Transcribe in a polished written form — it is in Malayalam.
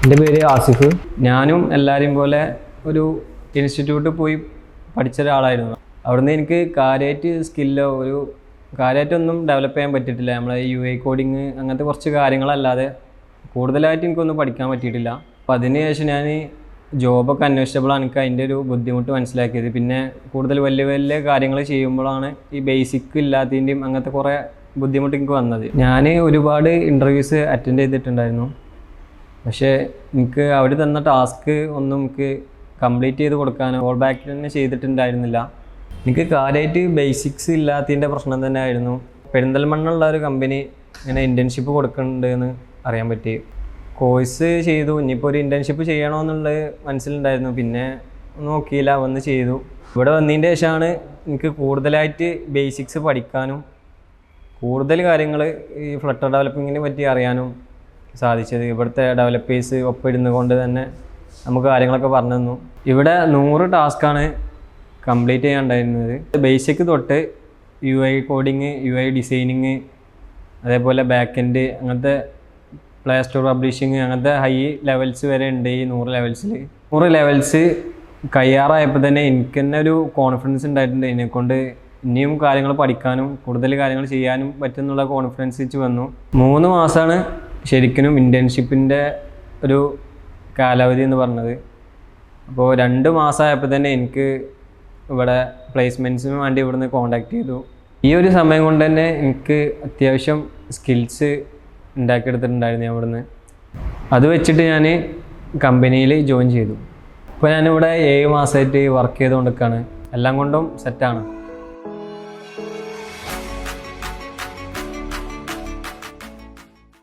എൻ്റെ പേര് ആസിഫ്. ഞാനും എല്ലാവരെയും പോലെ ഒരു ഇൻസ്റ്റിറ്റ്യൂട്ടിൽ പോയി പഠിച്ച ഒരാളായിരുന്നു. അവിടുന്ന് എനിക്ക് കാര്യമായിട്ട് സ്കില്ലോ കാര്യമായിട്ടൊന്നും ഡെവലപ്പ് ചെയ്യാൻ പറ്റിയിട്ടില്ല. നമ്മളെ UI കോഡിങ് അങ്ങനത്തെ കുറച്ച് കാര്യങ്ങളല്ലാതെ കൂടുതലായിട്ട് എനിക്കൊന്നും പഠിക്കാൻ പറ്റിയിട്ടില്ല. അപ്പോൾ അതിനുശേഷം ഞാൻ ജോബൊക്കെ അന്വേഷിച്ചപ്പോഴാണ് എനിക്ക് അതിൻ്റെ ഒരു ബുദ്ധിമുട്ട് മനസ്സിലാക്കിയത്. പിന്നെ കൂടുതൽ വലിയ വലിയ കാര്യങ്ങൾ ചെയ്യുമ്പോഴാണ് ഈ ബേസിക് ഇല്ലാത്തതിൻ്റെയും അങ്ങനത്തെ കുറേ ബുദ്ധിമുട്ട് എനിക്ക് വന്നത്. ഞാൻ ഒരുപാട് ഇൻ്റർവ്യൂസ് അറ്റൻഡ് ചെയ്തിട്ടുണ്ടായിരുന്നു. പക്ഷേ എനിക്ക് അവിടെ തന്ന ടാസ്ക് ഒന്നും എനിക്ക് കംപ്ലീറ്റ് ചെയ്ത് കൊടുക്കാനോ ഓൾ ബാക്ക് തന്നെ ചെയ്തിട്ടുണ്ടായിരുന്നില്ല. എനിക്ക് കാര്യമായിട്ട് ബേസിക്സ് ഇല്ലാത്തതിൻ്റെ പ്രശ്നം തന്നെ ആയിരുന്നു. പെരിന്തൽമണ്ണുള്ള ഒരു കമ്പനി ഇങ്ങനെ ഇൻറ്റേൺഷിപ്പ് കൊടുക്കുന്നുണ്ട് എന്ന് അറിയാൻ പറ്റി. കോഴ്സ് ചെയ്തു. ഇനിയിപ്പോൾ ഒരു ഇൻറ്റേൺഷിപ്പ് ചെയ്യണമെന്നുള്ളത് മനസ്സിലുണ്ടായിരുന്നു. പിന്നെ നോക്കിയില്ല, വന്ന് ചെയ്തു. ഇവിടെ വന്നതിൻ്റെ ശേഷമാണ് എനിക്ക് കൂടുതലായിട്ട് ബേസിക്സ് പഠിക്കാനും കൂടുതൽ കാര്യങ്ങൾ ഈ ഫ്ലട്ടർ ഡെവലപ്പിങ്ങിനെ പറ്റി അറിയാനും സാധിച്ചത്. ഇവിടുത്തെ ഡെവലപ്പേഴ്സ് ഒപ്പിടുന്ന കൊണ്ട് തന്നെ നമുക്ക് കാര്യങ്ങളൊക്കെ പറഞ്ഞു തന്നു. ഇവിടെ 100 ടാസ്ക്കാണ് കംപ്ലീറ്റ് ചെയ്യാനുണ്ടായിരുന്നത്. ബേസിക് തൊട്ട് UI കോഡിങ്, UI ഡിസൈനിങ്, അതേപോലെ ബാക്ക് എൻഡ്, അങ്ങനത്തെ പ്ലേ സ്റ്റോർ പബ്ലിഷിങ്, അങ്ങനത്തെ ഹൈ ലെവൽസ് വരെ ഉണ്ട് ഈ 100 ലെവൽസിൽ. 100 ലെവൽസ് കയ്യാറായപ്പോൾ തന്നെ എനിക്ക് തന്നെ ഒരു കോൺഫിഡൻസ് ഉണ്ടായിട്ടുണ്ട്. ഇതിനെക്കൊണ്ട് ഇനിയും കാര്യങ്ങൾ പഠിക്കാനും കൂടുതൽ കാര്യങ്ങൾ ചെയ്യാനും പറ്റുന്നുള്ള കോൺഫിഡൻസ് വെച്ച് വന്നു. 3 മാസമാണ് ശരിക്കും ഇൻറ്റേൺഷിപ്പിൻ്റെ ഒരു കാലാവധി എന്ന് പറഞ്ഞത്. അപ്പോൾ 2 മാസമായപ്പോൾ തന്നെ എനിക്ക് ഇവിടെ പ്ലേസ്മെൻറ്റ്സിന് വേണ്ടി ഇവിടുന്ന് കോൺടാക്ട് ചെയ്തു. ഈ ഒരു സമയം കൊണ്ട് തന്നെ എനിക്ക് അത്യാവശ്യം സ്കിൽസ് ഉണ്ടാക്കിയെടുത്തിട്ടുണ്ടായിരുന്നു അവിടുന്ന്. അത് വെച്ചിട്ട് ഞാൻ കമ്പനിയിൽ ജോയിൻ ചെയ്തു. ഇപ്പോൾ ഞാനിവിടെ 7 മാസമായിട്ട് വർക്ക് ചെയ്തുകൊണ്ടിരിക്കുകയാണ്. എല്ലാം കൊണ്ടും സെറ്റാണ്.